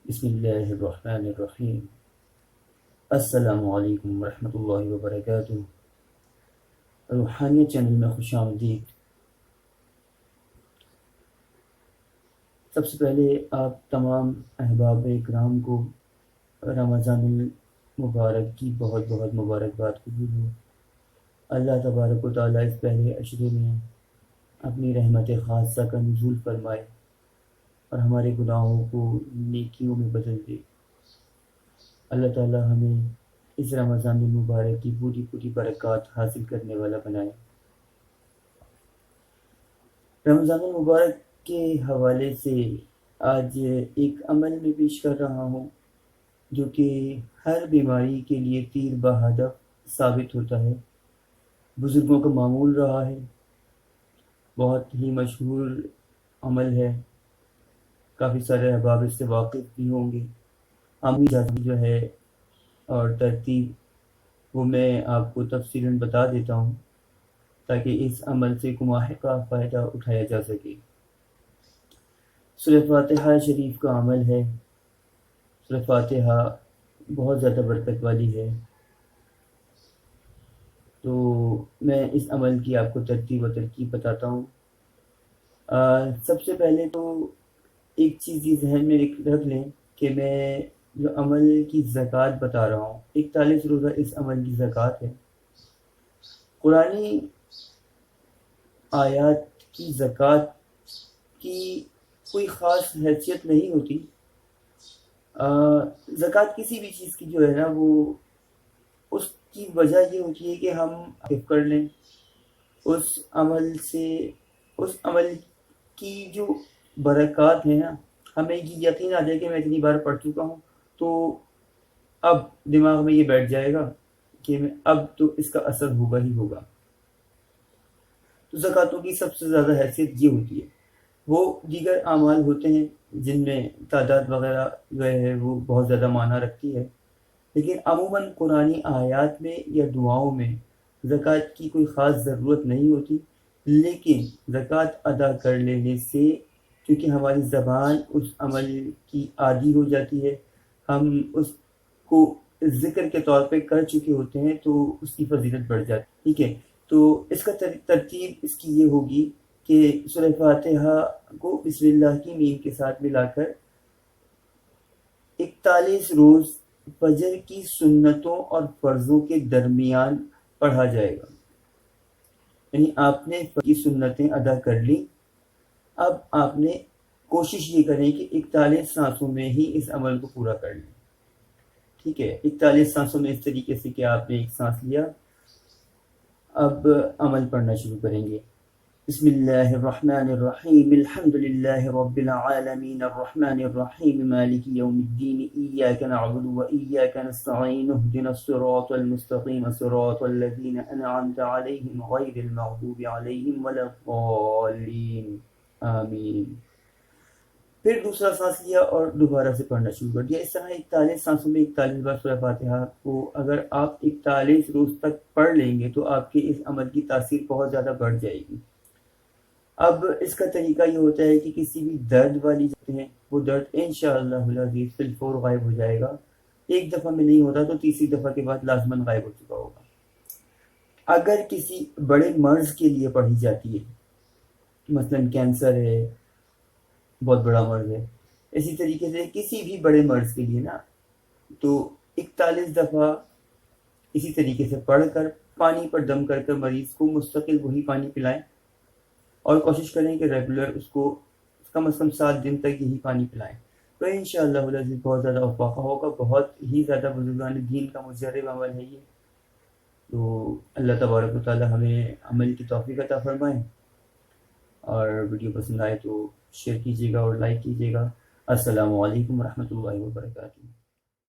بسم اللہ الرحمن الرحیم۔ السلام علیکم ورحمۃ اللہ وبرکاتہ۔ روحانیت چینل میں خوش آمدید۔ سب سے پہلے آپ تمام احباب اکرام کو رمضان المبارک کی بہت بہت مبارکباد قبول ہو۔ اللہ تبارک و تعالیٰ اس پہلے عشرے میں اپنی رحمت خاصہ کا نزول فرمائے اور ہمارے گناہوں کو نیکیوں میں بدل دے۔ اللہ تعالیٰ ہمیں اس رمضان المبارک کی پوری پوری برکات حاصل کرنے والا بنائے۔ رمضان المبارک کے حوالے سے آج ایک عمل میں پیش کر رہا ہوں جو کہ ہر بیماری کے لیے تیر بہدف ثابت ہوتا ہے، بزرگوں کا معمول رہا ہے، بہت ہی مشہور عمل ہے، کافی سارے احباب اس سے واقف بھی ہوں گے۔ عملی جاتی جو ہے اور ترتیب وہ میں آپ کو تفصیلاً بتا دیتا ہوں تاکہ اس عمل سے کماہ کا فائدہ اٹھایا جا سکے۔ سورہ فاتحہ شریف کا عمل ہے۔ سورہ فاتحہ بہت زیادہ برکت والی ہے، تو میں اس عمل کی آپ کو ترتیب و ترکیب بتاتا ہوں۔ سب سے پہلے تو ایک چیز یہ ذہن میں رکھ لیں کہ میں جو عمل کی زکوٰۃ بتا رہا ہوں، 41 روزہ اس عمل کی زکوٰۃ ہے۔ قرآنی آیات کی زکوٰۃ کی کوئی خاص حیثیت نہیں ہوتی۔ زکوٰۃ کسی بھی چیز کی جو ہے نا وہ اس کی وجہ یہ ہوتی ہے کہ ہم حفظ کر لیں اس عمل سے، اس عمل کی جو برکات ہیں نا، ہمیں یہ یقین آ جائے کہ میں اتنی بار پڑھ چکا ہوں تو اب دماغ میں یہ بیٹھ جائے گا کہ میں اب تو اس کا اثر ہوگا ہی ہوگا۔ تو زکوٰۃوں کی سب سے زیادہ حیثیت یہ ہوتی ہے۔ وہ دیگر اعمال ہوتے ہیں جن میں تعداد وغیرہ جو ہے وہ بہت زیادہ معنی رکھتی ہے، لیکن عموماً قرآنی آیات میں یا دعاؤں میں زکوٰۃ کی کوئی خاص ضرورت نہیں ہوتی، لیکن زکوٰۃ ادا کر لینے سے کیونکہ ہماری زبان اس عمل کی عادی ہو جاتی ہے، ہم اس کو ذکر کے طور پہ کر چکے ہوتے ہیں تو اس کی فضیلت بڑھ جاتی ہے۔ ٹھیک ہے، تو اس کا ترتیب اس کی یہ ہوگی کہ سورہ فاتحہ کو بسم اللہ کی میم کے ساتھ ملا کر 41 روز فجر کی سنتوں اور فرضوں کے درمیان پڑھا جائے گا۔ یعنی آپ نے فجر کی سنتیں ادا کر لی، اب آپ نے کوشش یہ کریں کہ 41 سانسوں میں ہی اس عمل کو پورا کر لیں۔ ٹھیک ہے، 41 سانسوں میں اس طریقے سے کہ آپ نے ایک سانس لیا، اب عمل پڑھنا شروع کریں گے۔ بسم اللہ الرحمن الرحیم، الحمد للہ رب العالمین، الرحمن الرحیم، مالک یوم الدین، ایاک نعبد و ایاک نستعین، اہدنا الصراط المستقیم، صراط الذین انعمت علیہم غیر المغضوب علیہم ولا الضالین، آمین۔ پھر دوسرا سانس لیا اور دوبارہ سے پڑھنا شروع کر دیا۔ اس طرح 41 سانسوں میں 41 بار سورہ فاتحہ کو اگر آپ 41 روز تک پڑھ لیں گے تو آپ کے اس عمل کی تاثیر بہت زیادہ بڑھ جائے گی۔ اب اس کا طریقہ یہ ہوتا ہے کہ کسی بھی درد والی جگہ ہیں وہ درد انشاءاللہ العزیز فی الفور غائب ہو جائے گا۔ ایک دفعہ میں نہیں ہوتا تو تیسری دفعہ کے بعد لازماً غائب ہو چکا ہوگا۔ اگر کسی بڑے مرض کے لیے پڑھی جاتی ہے، مثلاً کینسر ہے، بہت بڑا مرض ہے، اسی طریقے سے کسی بھی بڑے مرض کے لیے نا، تو 41 دفعہ اسی طریقے سے پڑھ کر پانی پر دم کر کر مریض کو مستقل وہی پانی پلائیں اور کوشش کریں کہ ریگولر اس کو کم از کم 7 دن تک یہی پانی پلائیں، تو انشاءاللہ العزیز بہت زیادہ افاقہ ہوگا۔ بہت ہی زیادہ بزرگان دین کا مجرب عمل ہے یہ، تو اللہ تبارک و تعالی ہمیں عمل کی توفیق عطا فرمائے۔ اور ویڈیو پسند آئے تو شیئر کیجیے گا اور لائک کیجیے گا۔ السلام علیکم ورحمۃ اللہ وبرکاتہ۔